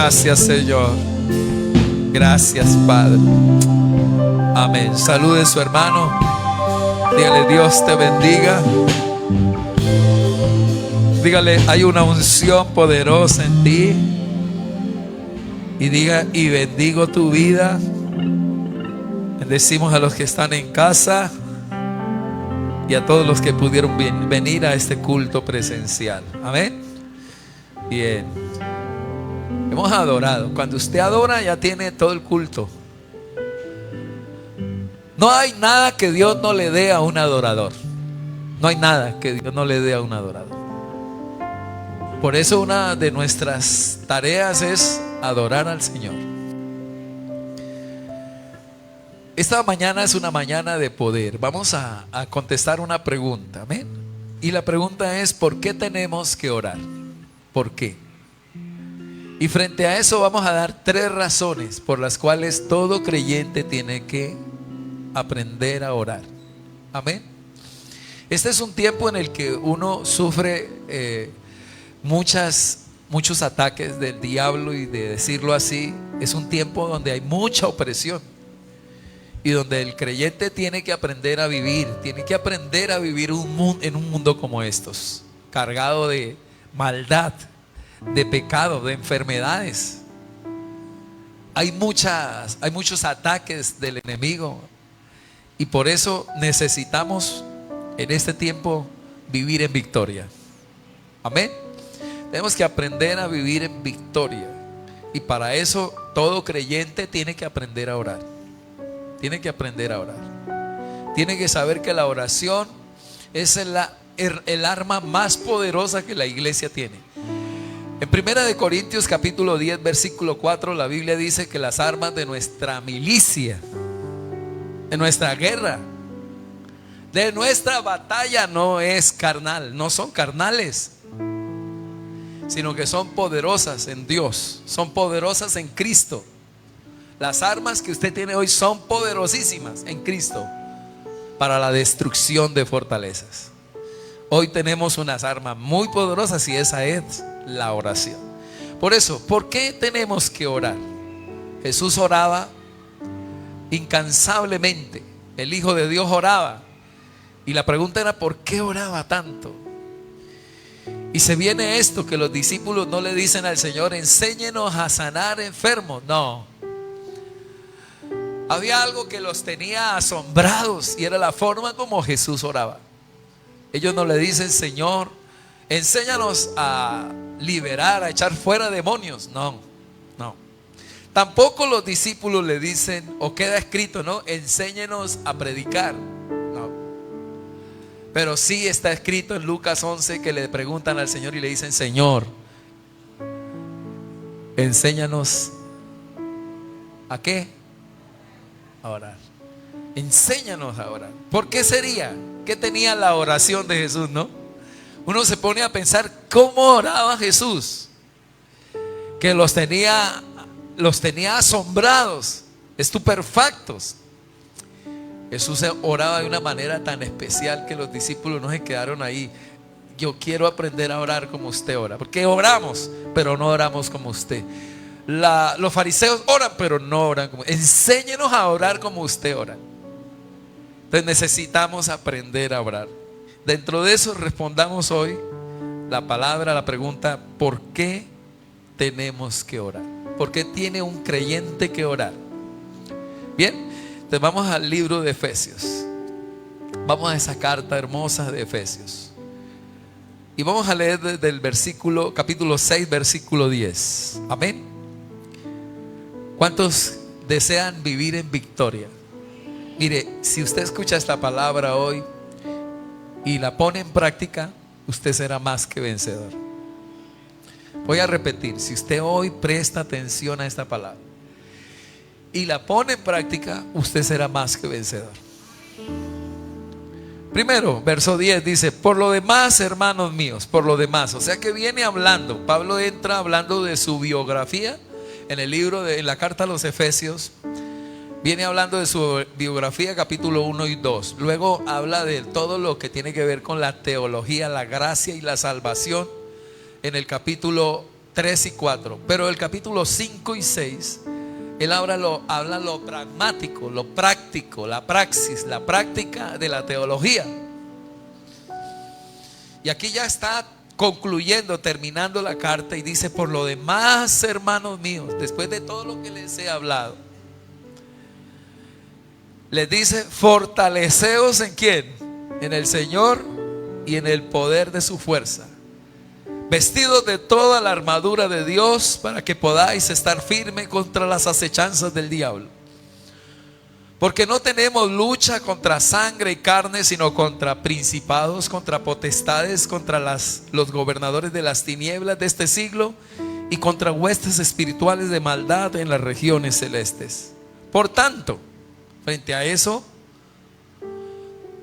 Gracias, Señor. Gracias, Padre. Amén. Salude a su hermano. Dígale, Dios te bendiga. Dígale, hay una unción poderosa en ti. Y diga, y bendigo tu vida. Bendecimos a los que están en casa y a todos los que pudieron venir a este culto presencial. Amén. Bien. Hemos adorado. Cuando usted adora, ya tiene todo el culto. No hay nada que Dios no le dé a un adorador. No hay nada que Dios no le dé a un adorador. Por eso una de nuestras tareas es adorar al Señor. Esta mañana es una mañana de poder. Vamos a contestar una pregunta. Amén. Y la pregunta es, ¿por qué tenemos que orar? ¿Por qué? Y frente a eso vamos a dar 3 razones por las cuales todo creyente tiene que aprender a orar. Amén. Este es un tiempo en el que uno sufre muchos ataques del diablo, y de decirlo así, es un tiempo donde hay mucha opresión y donde el creyente tiene que aprender a vivir, en un mundo como estos, cargado de maldad, de pecado, de enfermedades. Hay muchos ataques del enemigo, y por eso necesitamos en este tiempo vivir en victoria. Amén. Tenemos que aprender a vivir en victoria, y para eso todo creyente tiene que aprender a orar. Tiene que aprender a orar. Tiene que saber que la oración es el arma más poderosa que la iglesia tiene. En 1 Corintios capítulo 10 versículo 4, la Biblia dice que las armas de nuestra milicia, de nuestra guerra, de nuestra batalla no es carnal, no son carnales, sino que son poderosas en Dios, son poderosas en Cristo. Las armas que usted tiene hoy son poderosísimas en Cristo para la destrucción de fortalezas. Hoy tenemos unas armas muy poderosas, y esa es la oración. Por eso, ¿por qué tenemos que orar? Jesús oraba incansablemente. El Hijo de Dios oraba. Y la pregunta era, ¿por qué oraba tanto? Y se viene esto, que los discípulos no le dicen al Señor, enséñenos a sanar enfermos. No. Había algo que los tenía asombrados, y era la forma como Jesús oraba. Ellos no le dicen, Señor, enséñanos a liberar, a echar fuera demonios. No, no. Tampoco los discípulos le dicen, o queda escrito, ¿no? Enséñenos a predicar. No. Pero sí está escrito en Lucas 11 que le preguntan al Señor y le dicen, Señor, enséñanos ¿a qué? A orar. Enséñanos a orar. ¿Por qué sería? ¿Qué tenía la oración de Jesús, no? Uno se pone a pensar cómo oraba Jesús, que los tenía asombrados, estupefactos. Jesús oraba de una manera tan especial que los discípulos no se quedaron ahí. Yo quiero aprender a orar como usted ora, porque oramos, pero no oramos como usted. Los fariseos oran, pero no oran como. Enséñenos a orar como usted ora. Entonces necesitamos aprender a orar. Dentro de eso respondamos hoy la pregunta, ¿por qué tenemos que orar? ¿Por qué tiene un creyente que orar? Bien, entonces vamos al libro de Efesios. Vamos a esa carta hermosa de Efesios. Y vamos a leer desde el capítulo 6, versículo 10. Amén. ¿Cuántos desean vivir en victoria? Mire, si usted escucha esta palabra hoy y la pone en práctica, usted será más que vencedor. Voy a repetir, si usted hoy presta atención a esta palabra y la pone en práctica, usted será más que vencedor. Primero, verso 10 dice, por lo demás, hermanos míos, por lo demás. O sea que viene hablando, Pablo entra hablando de su biografía en la carta a los Efesios. Viene hablando de su biografía, capítulo 1 y 2. Luego habla de todo lo que tiene que ver con la teología, la gracia y la salvación, en el capítulo 3 y 4. Pero el capítulo 5 y 6, él habla lo pragmático, lo práctico, la praxis, la práctica de la teología. Y aquí ya está concluyendo, terminando la carta, y dice: por lo demás, hermanos míos, después de todo lo que les he hablado, les dice: fortaleceos ¿en quién? En el Señor y en el poder de su fuerza, vestidos de toda la armadura de Dios, para que podáis estar firmes contra las acechanzas del diablo. Porque no tenemos lucha contra sangre y carne, sino contra principados, contra potestades, contra los gobernadores de las tinieblas de este siglo, y contra huestes espirituales de maldad en las regiones celestes. Por tanto, frente a eso,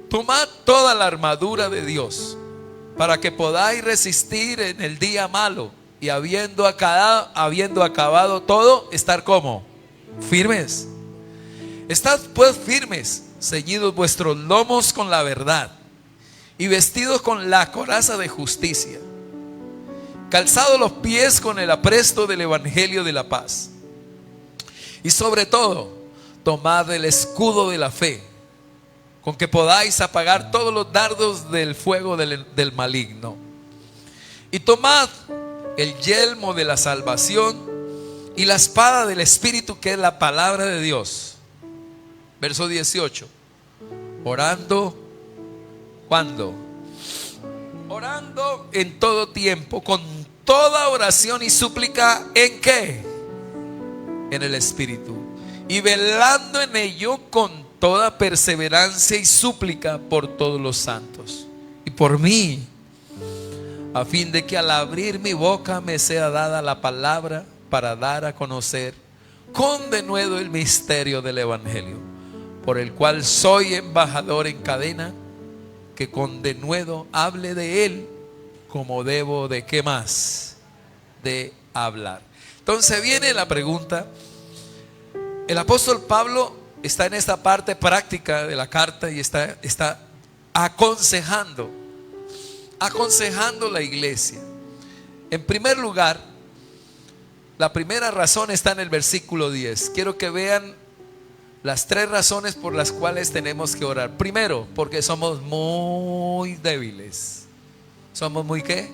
tomad toda la armadura de Dios, para que podáis resistir en el día malo, y habiendo acabado todo, estar como firmes. Estad pues firmes, ceñidos vuestros lomos con la verdad, y vestidos con la coraza de justicia, calzados los pies con el apresto del evangelio de la paz, y sobre todo tomad el escudo de la fe, con que podáis apagar todos los dardos del fuego del maligno. Y tomad el yelmo de la salvación y la espada del Espíritu, que es la palabra de Dios. Verso 18. Orando, ¿cuándo? Orando en todo tiempo, con toda oración y súplica, ¿en qué? En el Espíritu. Y velando en ello con toda perseverancia y súplica por todos los santos y por mí, a fin de que al abrir mi boca me sea dada la palabra para dar a conocer con denuedo el misterio del evangelio, por el cual soy embajador en cadena, que con denuedo hable de él como debo de ¿qué más? De hablar. Entonces viene la pregunta. El apóstol Pablo está en esta parte práctica de la carta y está aconsejando la iglesia. En primer lugar, la primera razón está en el versículo 10. Quiero que vean las 3 razones por las cuales tenemos que orar. Primero, porque somos muy débiles. ¿Somos muy qué?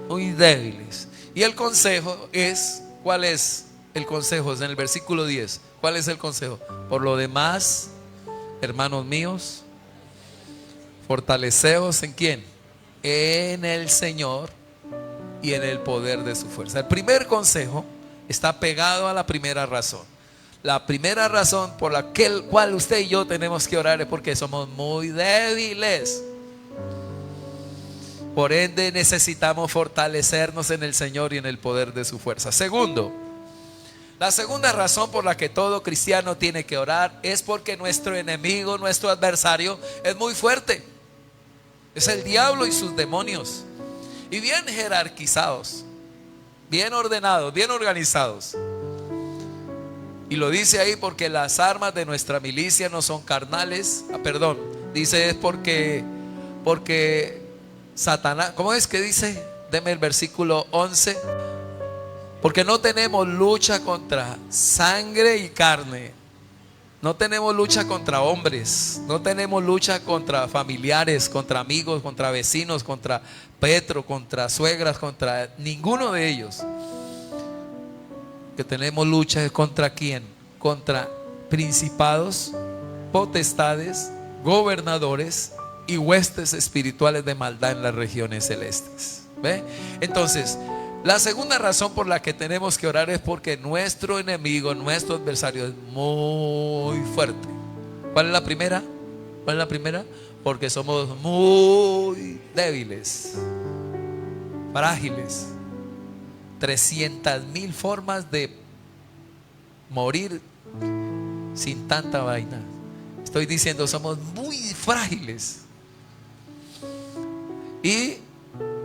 Muy débiles. Y el consejo es, ¿cuál es el consejo? Es en el versículo 10. ¿Cuál es el consejo? Por lo demás, hermanos míos, fortaleceos ¿en quién? En el Señor y en el poder de su fuerza. El primer consejo está pegado a la primera razón. La primera razón por la cual usted y yo tenemos que orar es porque somos muy débiles. Por ende necesitamos fortalecernos en el Señor y en el poder de su fuerza. Segundo, la segunda razón por la que todo cristiano tiene que orar es porque nuestro enemigo, nuestro adversario es muy fuerte. Es el diablo y sus demonios, y bien jerarquizados, bien ordenados, bien organizados. Y lo dice ahí porque las armas de nuestra milicia no son carnales. Dice es porque Satanás, ¿cómo es que dice? Deme el versículo 11. Porque no tenemos lucha contra sangre y carne. No tenemos lucha contra hombres. No tenemos lucha contra familiares, contra amigos, contra vecinos, contra Petro, contra suegras, contra ninguno de ellos. Que tenemos lucha es contra quién? Contra principados, potestades, gobernadores y huestes espirituales de maldad en las regiones celestes. ¿Ve? Entonces, la segunda razón por la que tenemos que orar es porque nuestro enemigo, nuestro adversario es muy fuerte. ¿Cuál es la primera? ¿Cuál es la primera? Porque somos muy débiles, frágiles. 300,000 formas de morir sin tanta vaina. Estoy diciendo, somos muy frágiles. Y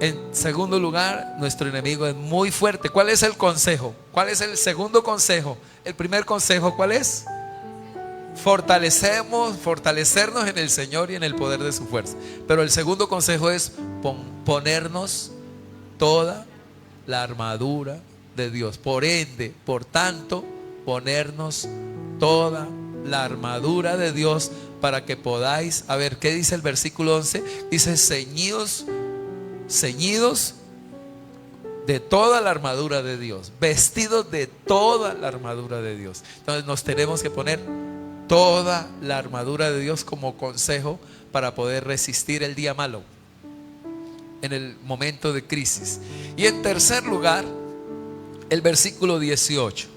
en segundo lugar, nuestro enemigo es muy fuerte. ¿Cuál es el consejo? ¿Cuál es el segundo consejo? El primer consejo, ¿cuál es? Fortalecernos en el Señor y en el poder de su fuerza. Pero el segundo consejo es ponernos toda la armadura de Dios. Por ende, por tanto, ponernos toda la armadura de Dios para que podáis, a ver, ¿qué dice el versículo 11? Dice, ceñidos de toda la armadura de Dios, vestidos de toda la armadura de Dios. Entonces nos tenemos que poner toda la armadura de Dios como consejo para poder resistir el día malo, en el momento de crisis. Y en tercer lugar, el versículo 18.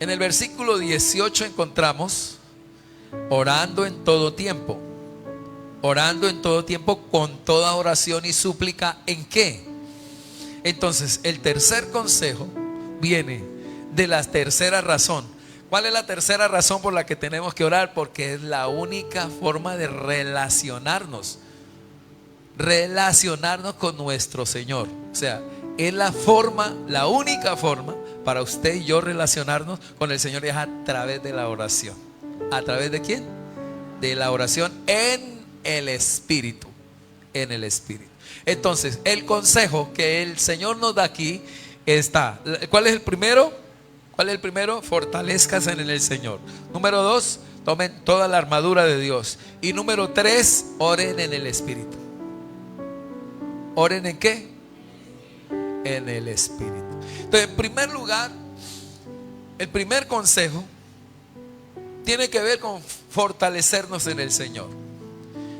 En el versículo 18 encontramos orando en todo tiempo. Orando en todo tiempo con toda oración y súplica. ¿En qué? Entonces, el tercer consejo viene de la tercera razón. ¿Cuál es la tercera razón por la que tenemos que orar? Porque es la única forma de relacionarnos con nuestro Señor. O sea, es la única forma para usted y yo relacionarnos con el Señor, es a través de la oración. ¿A través de quién? De la oración en el Espíritu. En el Espíritu. Entonces, el consejo que el Señor nos da aquí está. ¿Cuál es el primero? Fortalezcas en el Señor. Número 2, tomen toda la armadura de Dios. Y número 3, oren en el Espíritu. ¿Oren en qué? En el Espíritu. Entonces, en primer lugar, el primer consejo tiene que ver con fortalecernos en el Señor.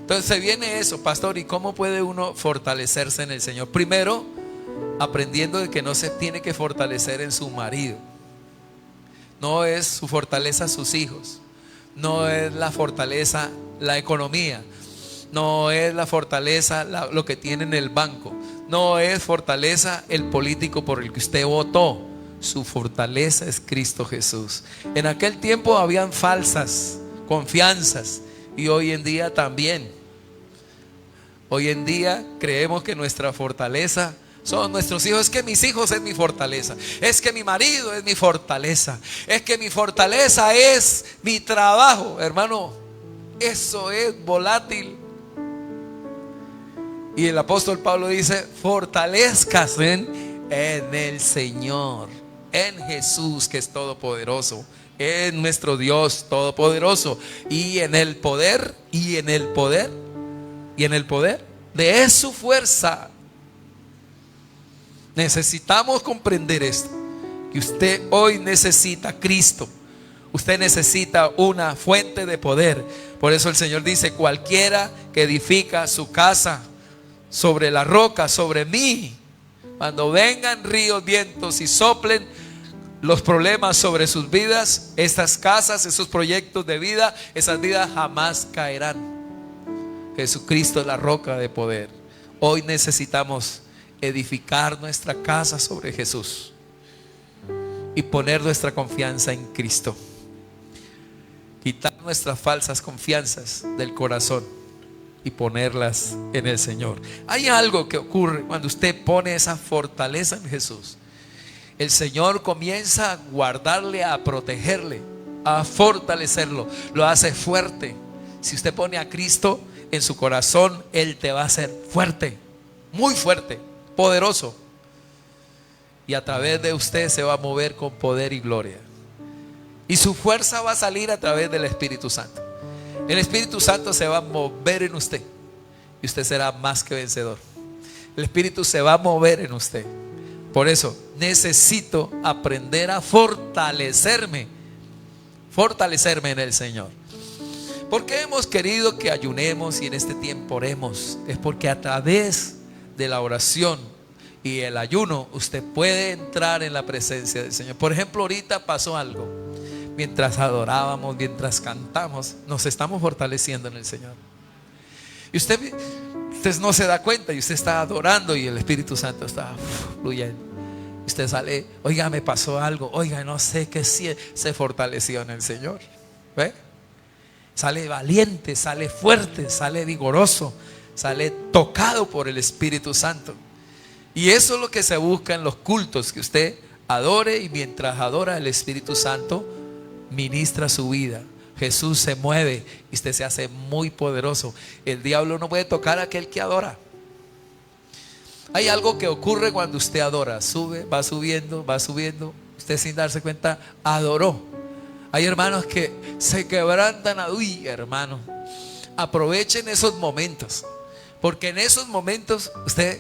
Entonces se viene eso, pastor, ¿y cómo puede uno fortalecerse en el Señor? Primero, aprendiendo de que no se tiene que fortalecer en su marido. No es su fortaleza sus hijos. No es la fortaleza la economía. No es la fortaleza lo que tiene en el banco. No es fortaleza el político por el que usted votó. Su fortaleza es Cristo Jesús. En aquel tiempo habían falsas confianzas y hoy en día también. Hoy en día creemos que nuestra fortaleza son nuestros hijos. Es que mis hijos es mi fortaleza. Es que mi marido es mi fortaleza. Es que mi fortaleza es mi trabajo. Hermano, eso es volátil. Y el apóstol Pablo dice, fortalezcas en el Señor, en Jesús, que es todopoderoso, en nuestro Dios todopoderoso, y en el poder de su fuerza. Necesitamos comprender esto, que usted hoy necesita a Cristo. Usted necesita una fuente de poder. Por eso el Señor dice, cualquiera que edifica su casa sobre la roca, sobre mí, cuando vengan ríos, vientos y soplen los problemas sobre sus vidas, estas casas, esos proyectos de vida, esas vidas jamás caerán. Jesucristo es la roca de poder. Hoy necesitamos edificar nuestra casa sobre Jesús y poner nuestra confianza en Cristo. Quitar nuestras falsas confianzas del corazón y ponerlas en el Señor. Hay algo que ocurre cuando usted pone esa fortaleza en Jesús. El Señor comienza a guardarle, a protegerle, a fortalecerlo. Lo hace fuerte. Si usted pone a Cristo en su corazón, Él te va a hacer fuerte, muy fuerte, poderoso. Y a través de usted se va a mover con poder y gloria. Y su fuerza va a salir a través del Espíritu Santo. El Espíritu Santo se va a mover en usted y usted será más que vencedor. El Espíritu se va a mover en usted. Por eso necesito aprender a fortalecerme en el Señor. ¿Por qué hemos querido que ayunemos y en este tiempo oremos? Es porque a través de la oración y el ayuno usted puede entrar en la presencia del Señor. Por ejemplo, ahorita pasó algo. Mientras adorábamos, mientras cantamos, nos estamos fortaleciendo en el Señor. Y usted no se da cuenta y usted está adorando y el Espíritu Santo está fluyendo. Usted sale, oiga, me pasó algo, oiga, no sé qué, se fortaleció en el Señor. ¿Ve? Sale valiente, sale fuerte, sale vigoroso, sale tocado por el Espíritu Santo. Y eso es lo que se busca en los cultos, que usted adore y mientras adora el Espíritu Santo ministra su vida. Jesús se mueve y usted se hace muy poderoso. El diablo no puede tocar a aquel que adora. Hay algo que ocurre cuando usted adora. Sube, va subiendo, va subiendo. Usted sin darse cuenta adoró. Hay hermanos que se quebrantan. Uy, hermano, aprovechen esos momentos, porque en esos momentos usted,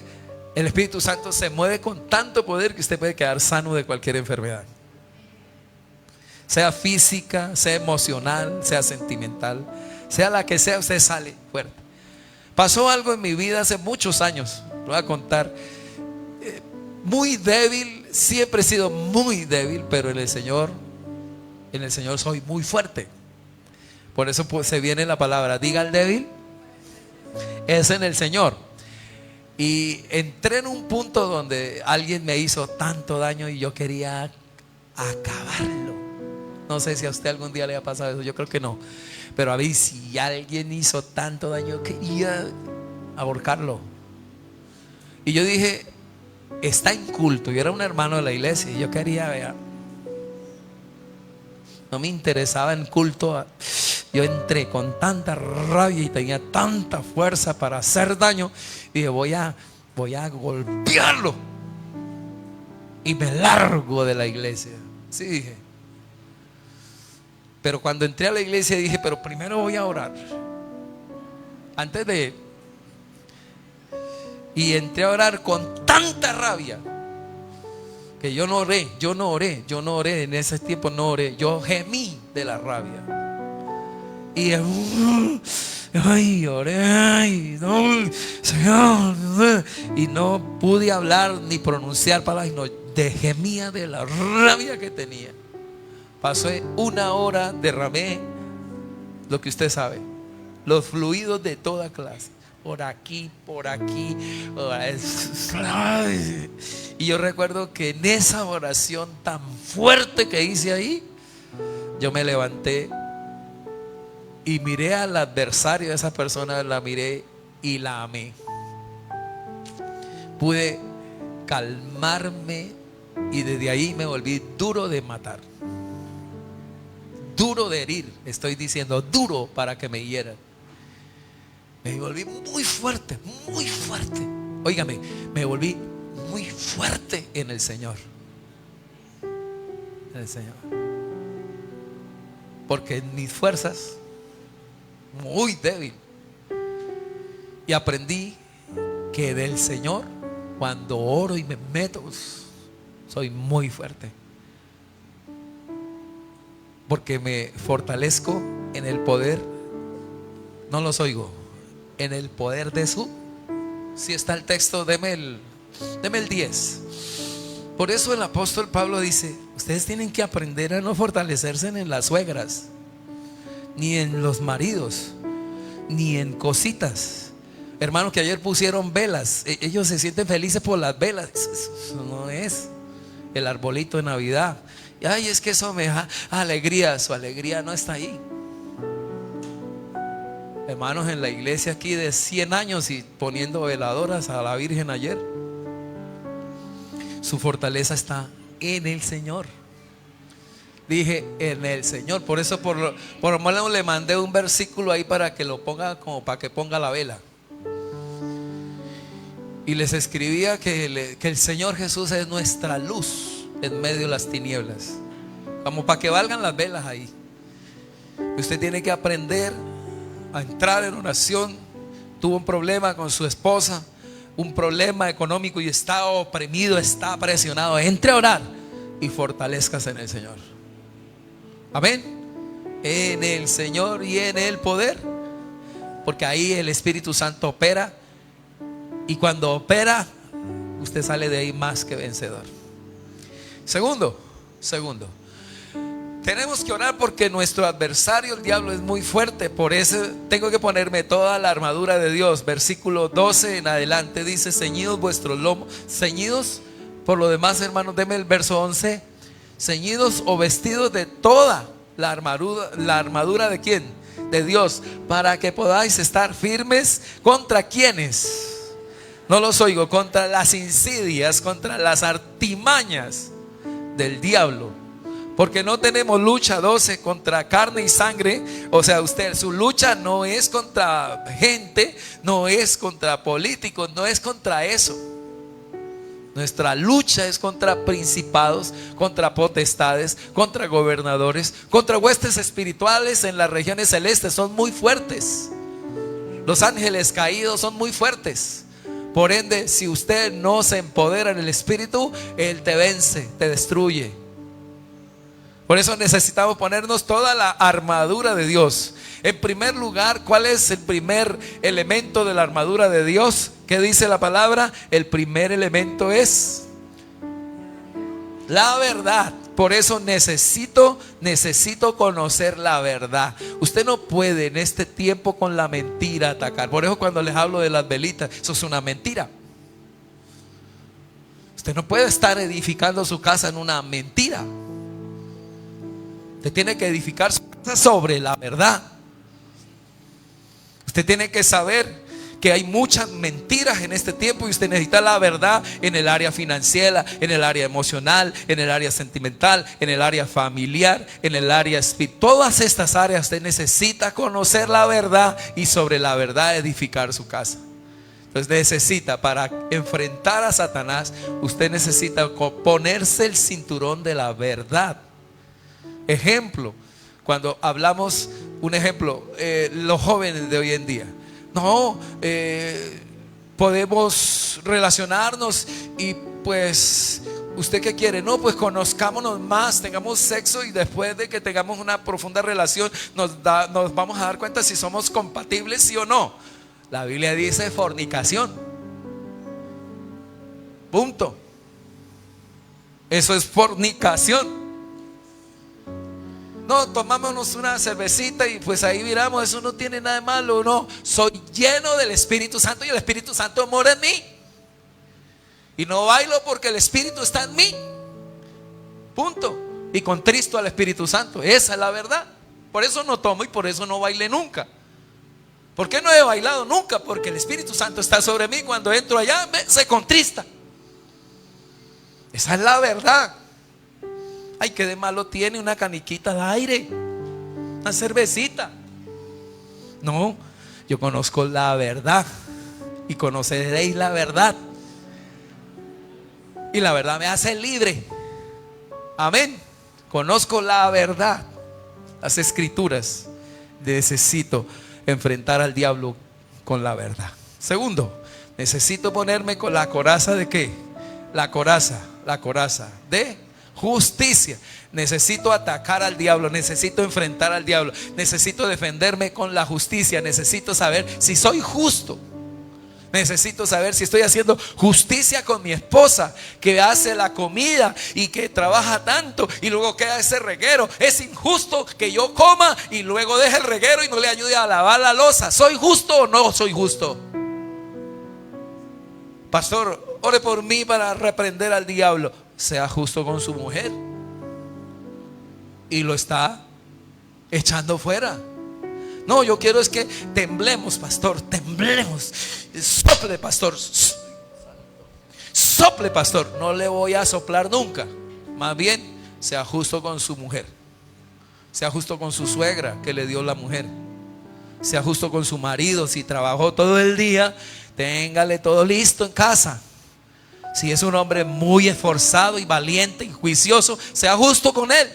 el Espíritu Santo se mueve con tanto poder que usted puede quedar sano de cualquier enfermedad, sea física, sea emocional, sea sentimental, sea la que sea. Usted sale fuerte. Pasó algo en mi vida hace muchos años, lo voy a contar. Muy débil, siempre he sido muy débil, pero en el Señor soy muy fuerte. Por eso pues, se viene la palabra, diga al débil, es en el Señor. Y entré en un punto donde alguien me hizo tanto daño y yo quería acabarlo. No sé si a usted algún día le ha pasado eso, yo creo que no. Pero a mí, si alguien hizo tanto daño, yo quería ahorcarlo. Y yo dije, está inculto. Yo era un hermano de la iglesia y yo quería, vea, no me interesaba en culto. Yo entré con tanta rabia y tenía tanta fuerza para hacer daño. Y dije, voy a golpearlo. Y me largo de la iglesia. Sí, dije. Pero cuando entré a la iglesia dije, pero primero voy a orar. Y entré a orar con tanta rabia que yo no oré. En ese tiempo no oré. Yo gemí de la rabia. Y oré, no, Señor, y no pude hablar ni pronunciar palabras, no, gemía de la rabia que tenía. Pasé 1 hora, derramé lo que usted sabe, los fluidos de toda clase, por aquí. Y yo recuerdo que en esa oración tan fuerte que hice ahí, yo me levanté y miré al adversario de esa persona, la miré y la amé. Pude calmarme y desde ahí me volví duro de matar, duro de herir. Estoy diciendo duro para que me hieran. Me volví muy fuerte, muy fuerte. Óigame, me volví muy fuerte en el Señor. En el Señor. Porque en mis fuerzas, muy débil. Y aprendí que del Señor, cuando oro y me meto, soy muy fuerte. Porque me fortalezco en el poder, no los oigo, en el poder de su. Si está el texto, deme el 10. Por eso el apóstol Pablo dice, ustedes tienen que aprender a no fortalecerse en las suegras, ni en los maridos, ni en cositas. Hermanos que ayer pusieron velas, ellos se sienten felices por las velas. Eso no es el arbolito de Navidad. Ay, es que eso me da alegría. Su alegría no está ahí. Hermanos en la iglesia aquí de 100 años y poniendo veladoras a la Virgen ayer. Su fortaleza está en el Señor. Dije en el Señor. Por eso por lo menos le mandé un versículo ahí para que lo ponga, como para que ponga la vela. Y les escribía que el Señor Jesús es nuestra luz en medio de las tinieblas, como para que valgan las velas ahí. Usted tiene que aprender a entrar en oración. Tuvo un problema con su esposa, un problema económico y está oprimido, está presionado. Entre a orar y fortalezcas en el Señor. Amén. En el Señor y en el poder, porque ahí el Espíritu Santo opera. Y cuando opera, usted sale de ahí más que vencedor. Segundo, tenemos que orar porque nuestro adversario, el diablo, es muy fuerte. Por eso tengo que ponerme toda la armadura de Dios. Versículo 12 en adelante dice: ceñidos vuestros lomos. Ceñidos, por lo demás, hermanos, deme el verso 11. Ceñidos o vestidos de toda la armadura ¿de quién? De Dios, para que podáis estar firmes. ¿Contra quiénes? No los oigo. Contra las insidias, contra las artimañas del diablo. Porque no tenemos lucha, 12, contra carne y sangre. O sea, su lucha no es contra gente, no es contra políticos, no es contra eso. Nuestra lucha es contra principados, contra potestades, contra gobernadores, contra huestes espirituales en las regiones celestes. Son muy fuertes. Los ángeles caídos son muy fuertes. Por ende, si usted no se empodera en el Espíritu, Él te vence, te destruye. Por eso necesitamos ponernos toda la armadura de Dios. En primer lugar, ¿cuál es el primer elemento de la armadura de Dios? ¿Qué dice la palabra? El primer elemento es la verdad. Por eso necesito conocer la verdad. Usted no puede en este tiempo con la mentira atacar. Por eso cuando les hablo de las velitas, eso es una mentira. Usted no puede estar edificando su casa en una mentira. Usted tiene que edificar su casa sobre la verdad. Usted tiene que saber que hay muchas mentiras en este tiempo y usted necesita la verdad en el área financiera, en el área emocional, en el área sentimental, en el área familiar, en el área espiritual. Todas estas áreas usted necesita conocer la verdad y sobre la verdad edificar su casa. Entonces necesita, para enfrentar a Satanás, usted necesita ponerse el cinturón de la verdad. Ejemplo, cuando hablamos, un ejemplo, los jóvenes de hoy en día. No, podemos relacionarnos y pues, ¿usted qué quiere? No, pues conozcámonos más, tengamos sexo y después de que tengamos una profunda relación nos vamos a dar cuenta si somos compatibles, sí o no. La Biblia dice fornicación. Punto. Eso es fornicación. No, tomámonos una cervecita y pues ahí miramos, eso no tiene nada de malo. No, soy lleno del Espíritu Santo y el Espíritu Santo mora en mí. Y no bailo porque el Espíritu está en mí. Punto. Y contristo al Espíritu Santo. Esa es la verdad. Por eso no tomo y por eso no bailé nunca. ¿Por qué no he bailado nunca? Porque el Espíritu Santo está sobre mí. Cuando entro allá se contrista. Esa es la verdad. Ay, qué de malo tiene una caniquita de aire, una cervecita. No, yo conozco la verdad y conoceréis la verdad. Y la verdad me hace libre. Amén. Conozco la verdad, las escrituras. Necesito enfrentar al diablo con la verdad. Segundo, necesito ponerme con la coraza de ¿qué? La coraza de justicia. Necesito atacar al diablo, necesito enfrentar al diablo, necesito defenderme con la justicia, necesito saber si soy justo, necesito saber si estoy haciendo justicia con mi esposa que hace la comida y que trabaja tanto y luego queda ese reguero. Es injusto que yo coma y luego deje el reguero y no le ayude a lavar la loza. ¿Soy justo o no soy justo? Pastor, ore por mí para reprender al diablo. Sea justo con su mujer y lo está echando fuera. No, yo quiero es que temblemos, pastor, temblemos. Sople, pastor, sople, pastor. No le voy a soplar nunca. Más bien, sea justo con su mujer, sea justo con su suegra que le dio la mujer, sea justo con su marido. Si trabajó todo el día, téngale todo listo en casa. Si es un hombre muy esforzado y valiente y juicioso, sea justo con él,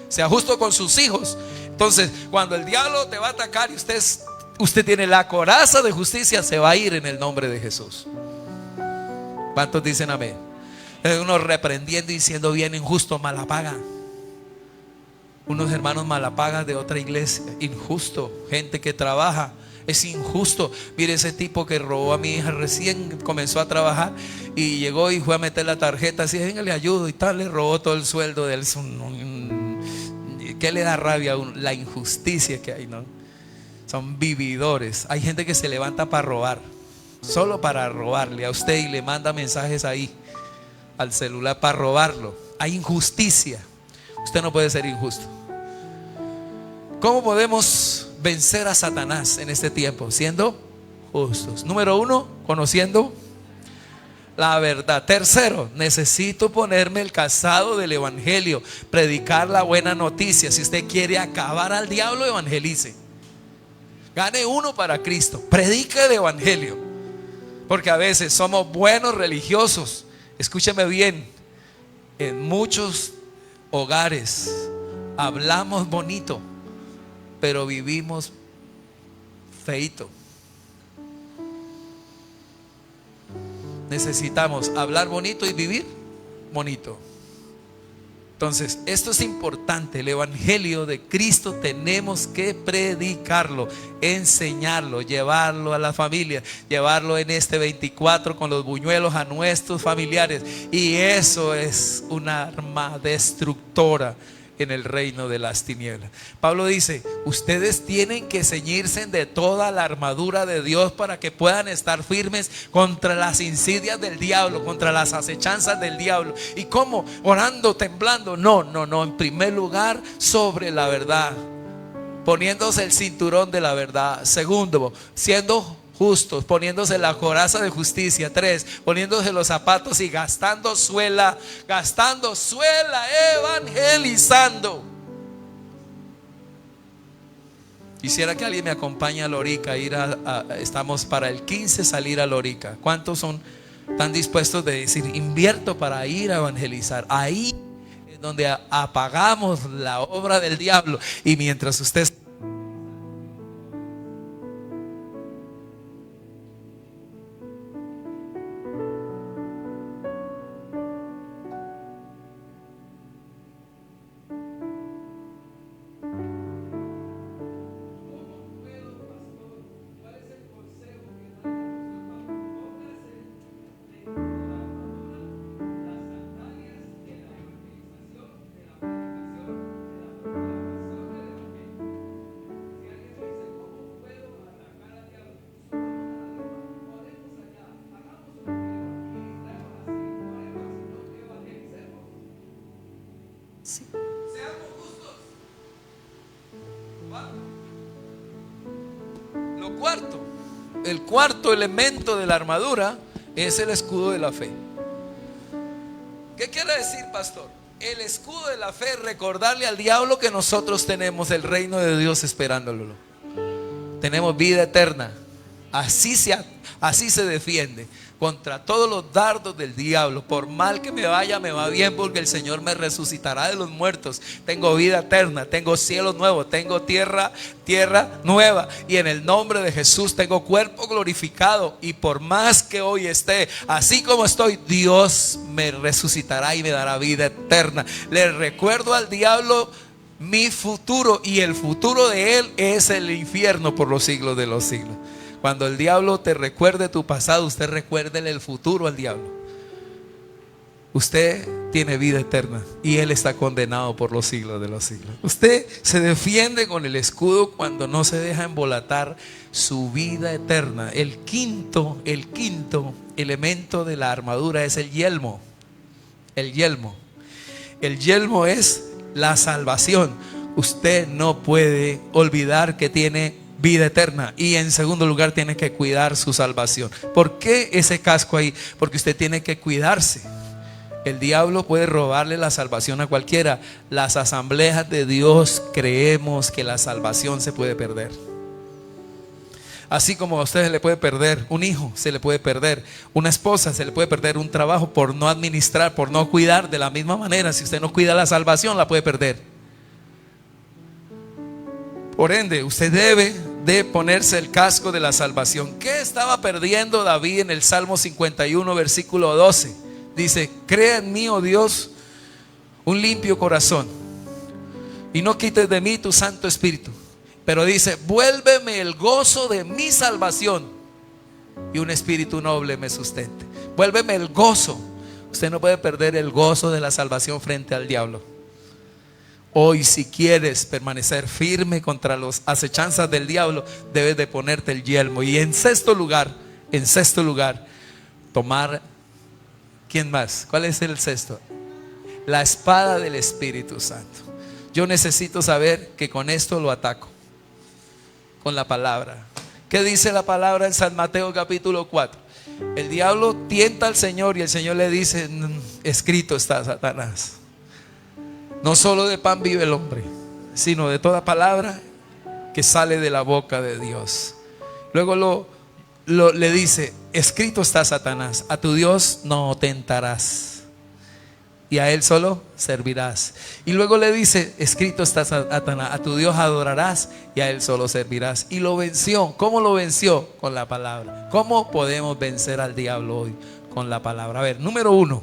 sea justo con sus hijos. Entonces, cuando el diablo te va a atacar y usted tiene la coraza de justicia, se va a ir en el nombre de Jesús. ¿Cuántos dicen amén? Uno reprendiendo y diciendo bien injusto, mala paga. Unos hermanos malapagas de otra iglesia, injusto. Gente que trabaja, es injusto. Mire ese tipo que robó a mi hija, recién comenzó a trabajar y llegó y fue a meter la tarjeta así, venga, le ayudo y tal, le robó todo el sueldo de él. ¿Qué le da rabia a uno? La injusticia que hay, ¿no? Son vividores. Hay gente que se levanta para robar, solo para robarle a usted y le manda mensajes ahí al celular para robarlo. Hay injusticia. Usted no puede ser injusto. ¿Cómo podemos vencer a Satanás en este tiempo? Siendo justos. Número 1, conociendo la verdad. Tercero, necesito ponerme el calzado del evangelio, predicar la buena noticia. Si usted quiere acabar al diablo, evangelice. Gane uno para Cristo. Predique el evangelio. Porque a veces somos buenos religiosos Escúcheme bien, en muchos hogares hablamos bonito, pero vivimos feito. Necesitamos hablar bonito y vivir bonito. Entonces, esto es importante. El evangelio de Cristo tenemos que predicarlo, enseñarlo, llevarlo a la familia, llevarlo en este 24 con los buñuelos a nuestros familiares. Y eso es un arma destructora en el reino de las tinieblas. Pablo dice: ustedes tienen que ceñirse de toda la armadura de Dios para que puedan estar firmes contra las insidias del diablo, contra las acechanzas del diablo. ¿Y cómo? Orando, temblando. No. En primer lugar, sobre la verdad, poniéndose el cinturón de la verdad. Segundo, siendo justos, poniéndose la coraza de justicia. 3, poniéndose los zapatos y gastando suela, evangelizando. Quisiera que alguien me acompañe a Lorica. Estamos para el 15 salir a Lorica. ¿Cuántos están dispuestos de decir: invierto para ir a evangelizar? Ahí es donde apagamos la obra del diablo. Y mientras usted el cuarto elemento de la armadura es el escudo de la fe. ¿Qué quiere decir, pastor? El escudo de la fe es recordarle al diablo que nosotros tenemos el reino de Dios esperándolo. Tenemos vida eterna. Así se defiende contra todos los dardos del diablo. Por mal que me vaya, me va bien, porque el Señor me resucitará de los muertos. Tengo vida eterna, tengo cielo nuevo, tengo tierra nueva, y en el nombre de Jesús tengo cuerpo glorificado. Y por más que hoy esté así como estoy, Dios me resucitará y me dará vida eterna. Le recuerdo al diablo mi futuro, y el futuro de él es el infierno por los siglos de los siglos. Cuando el diablo te recuerde tu pasado, usted recuérdele el futuro al diablo. Usted tiene vida eterna y él está condenado por los siglos de los siglos. Usted se defiende con el escudo cuando no se deja embolatar su vida eterna. El quinto elemento de la armadura es el yelmo. El yelmo es la salvación. Usted no puede olvidar que tiene vida eterna, y en segundo lugar tiene que cuidar su salvación. ¿Por qué ese casco ahí? Porque usted tiene que cuidarse. El diablo puede robarle la salvación a cualquiera. Las asambleas de Dios creemos que la salvación se puede perder. Así como a usted se le puede perder un hijo, se le puede perder una esposa, se le puede perder un trabajo por no administrar, por no cuidar. De la misma manera, si usted no cuida la salvación, la puede perder. Por ende, usted debe de ponerse el casco de la salvación. ¿Qué estaba perdiendo David en el Salmo 51, versículo 12? Dice: crea en mí, oh Dios, un limpio corazón, y no quites de mí tu Santo Espíritu. Pero dice: vuélveme el gozo de mi salvación, y un espíritu noble me sustente. Vuélveme el gozo. Usted no puede perder el gozo de la salvación frente al diablo. Hoy, si quieres permanecer firme contra las acechanzas del diablo, debes de ponerte el yelmo. Y en sexto lugar, tomar, ¿quién más? ¿Cuál es el sexto? La espada del Espíritu Santo. Yo necesito saber que con esto lo ataco, con la palabra. ¿Qué dice la palabra en San Mateo capítulo 4? El diablo tienta al Señor y el Señor le dice: escrito está, Satanás, no solo de pan vive el hombre, sino de toda palabra que sale de la boca de Dios. Luego le dice, escrito está, Satanás, a tu Dios no tentarás y a él solo servirás. Y luego le dice, escrito está, Satanás, a tu Dios adorarás y a él solo servirás. Y lo venció. ¿Cómo lo venció? Con la palabra. ¿Cómo podemos vencer al diablo hoy? Con la palabra. A ver, número uno,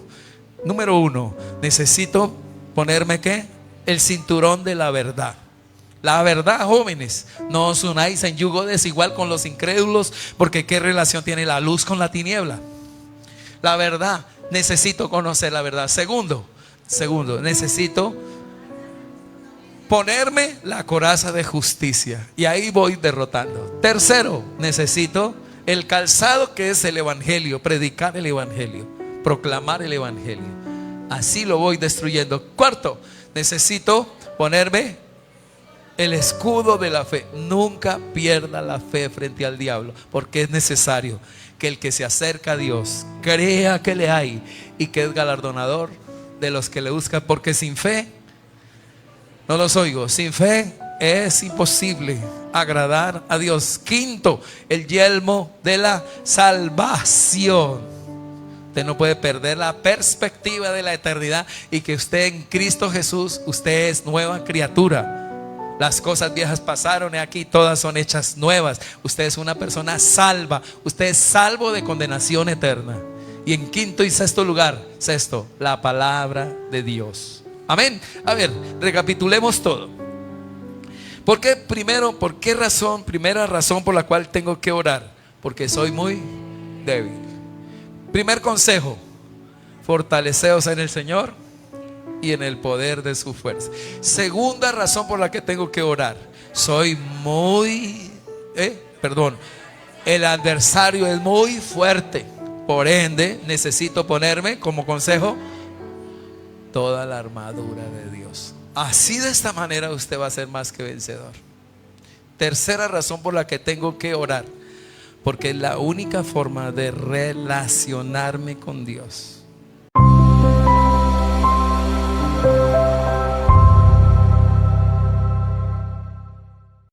necesito ponerme ¿qué? El cinturón de la verdad. La verdad, jóvenes, no os unáis en yugo desigual con los incrédulos, porque ¿qué relación tiene la luz con la tiniebla? La verdad, necesito conocer la verdad. Segundo, necesito ponerme la coraza de justicia, y ahí voy derrotando. Tercero, necesito el calzado que es el evangelio, predicar el evangelio, proclamar el evangelio. Así lo voy destruyendo. Cuarto, necesito ponerme el escudo de la fe. Nunca pierda la fe frente al diablo, porque es necesario que el que se acerca a Dios crea que le hay y que es galardonador de los que le buscan, porque sin fe, no los oigo, sin fe es imposible agradar a Dios. Quinto, el yelmo de la salvación. Usted no puede perder la perspectiva de la eternidad y que usted en Cristo Jesús, usted es nueva criatura. Las cosas viejas pasaron y aquí todas son hechas nuevas. Usted es una persona salva. Usted es salvo de condenación eterna. Y en quinto y sexto lugar, la palabra de Dios. Amén. A ver, recapitulemos todo. ¿Por qué primero? ¿Por qué razón? Primera razón por la cual tengo que orar: porque soy muy débil. Primer consejo: fortaleceos en el Señor y en el poder de su fuerza. Segunda razón por la que tengo que orar: soy muy el adversario es muy fuerte, por ende necesito ponerme, como consejo, toda la armadura de Dios. Así, de esta manera, usted va a ser más que vencedor. Tercera razón por la que tengo que orar: porque es la única forma de relacionarme con Dios.